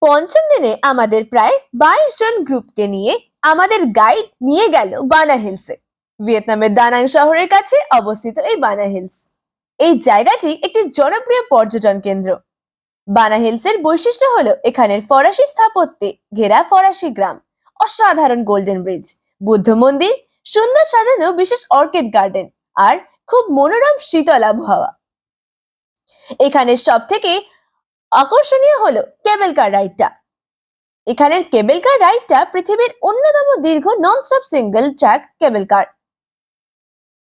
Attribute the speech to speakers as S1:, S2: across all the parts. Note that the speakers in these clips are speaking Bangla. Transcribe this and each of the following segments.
S1: পঞ্চম দিনে আমাদের প্রায় 22 জন গ্রুপকে নিয়ে আমাদের গাইড নিয়ে গেল বানা হিলসে। ভিয়েতনামের দানাং শহরের কাছে অবস্থিত এই বানা হিলস। এই জায়গাটি একটি জনপ্রিয় পর্যটন কেন্দ্র। বানা হিলসের বৈশিষ্ট্য হলো এখানের ফরাসি স্থাপত্যে ঘেরা ফরাসি গ্রাম, অসাধারণ গোল্ডেন ব্রিজ, বুদ্ধ মন্দির, সুন্দর সাজানো বিশেষ অর্কিড গার্ডেন আর খুব মনোরম শীতল আবহাওয়া। এখানে সব থেকে আকর্ষণীয় হলো কেবল কার রাইডটা। এখানের কেবল কার রাইডটা পৃথিবীর অন্যতম দীর্ঘ নন স্টপ সিঙ্গেল ট্র্যাক কেবল কার।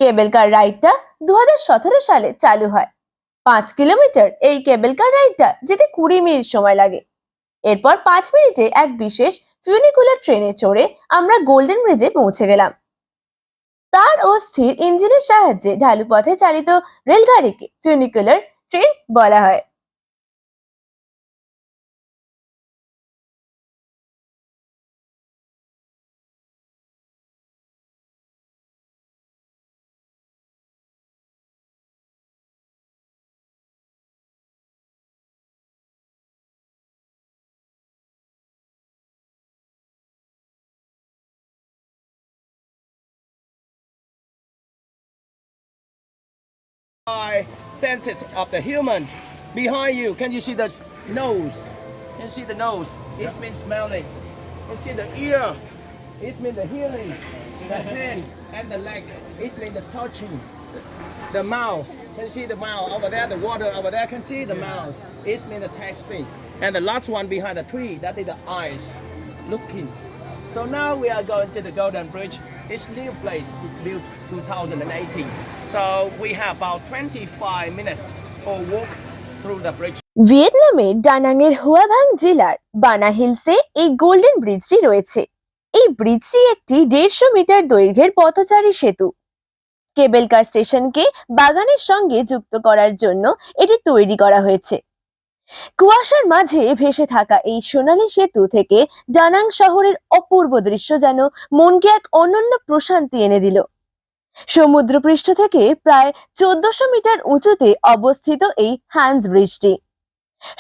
S1: কেবল কার রাইডটা 2017 সালে চালু হয়। 5 কিলোমিটার এই কেবল কার রাইডটা যেতে 20 মিনিট সময় লাগে। এরপর 5 মিনিটে এক বিশেষ ফিউনিকুলার ট্রেনে চড়ে আমরা গোল্ডেন ব্রিজে পৌঁছে গেলাম। তার ও স্থির ইঞ্জিনের সাহায্যে ঢালু পথে চালিত রেলগাড়িকে ফিউনিকুলার ট্রেন বলা হয়।
S2: Senses of the human. Behind you, can you see the nose? Can you see the nose? It means smelling. Can you see the ear? It means the hearing. The hand and the leg. It means the touching. The mouth. Can you see the mouth over there? The water over there. Can you see the mouth? It means the tasting. And the last one behind the tree, that is the eyes, looking. So now we are going to the Golden Bridge. It's new place. It's built 2018. So we have about 25 minutes for walk through the bridge.
S1: ভিয়েতনামের ডানাংয়ের হুয়াভাং জেলার বানা হিলসে এই গোল্ডেন ব্রিজটি রয়েছে। এই ব্রিজটি একটি 150 মিটার দৈর্ঘ্যের পথচারী সেতু। কেবল কার স্টেশনকে বাগানের সঙ্গে যুক্ত করার জন্য এটি তৈরি করা হয়েছে। কুয়াশার মাঝে ভেসে থাকা এই সোনালী সেতু থেকে ডানাং শহরের অপূর্ব দৃশ্য যেন মনকে এক অনন্য প্রশান্তি এনে দিল। সমুদ্রপৃষ্ঠ থেকে প্রায় 1400 মিটার উঁচুতে অবস্থিত এই হ্যান্স ব্রিজটি।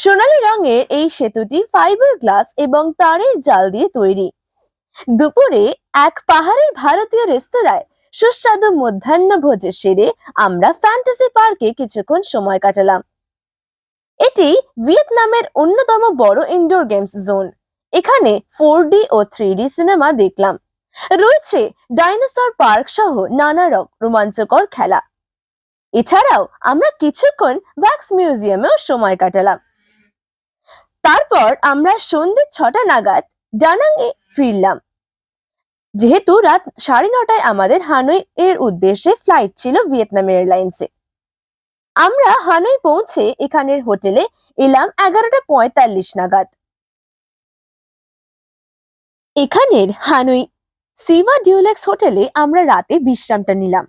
S1: সোনালী রঙের এই সেতুটি ফাইবার গ্লাস এবং তারের জাল দিয়ে তৈরি। দুপুরে এক পাহাড়ের ভারতীয় রেস্তোরাঁয় সুস্বাদু মধ্যাহ্ন ভোজে সেরে আমরা ফ্যান্টাসি পার্কে কিছুক্ষণ সময় কাটালাম। এটি ভিয়েতনামের অন্যতম বড় ইনডোর গেমস জোন। এখানে 4D ও 3D সিনেমা দেখলাম। রয়েছে ডাইনোসর পার্ক সহ নানা রোমাঞ্চকর খেলা। এছাড়াও আমরা কিছুক্ষণ ভ্যাক্স মিউজিয়ামেও সময় কাটালাম। তারপর আমরা সন্ধ্যে 6টা নাগাদ ডানাং এ ফিরলাম। যেহেতু রাত 9:30টায় আমাদের হানয় এর উদ্দেশ্যে ফ্লাইট ছিল ভিয়েতনাম এয়ারলাইন্সে। আমরা হানয় পৌঁছে এখানের হোটেলে এলাম 11:45 নাগাদ। এখানের হানয় সিভা ডিউলেক্স হোটেলে আমরা রাতে বিশ্রামটা নিলাম।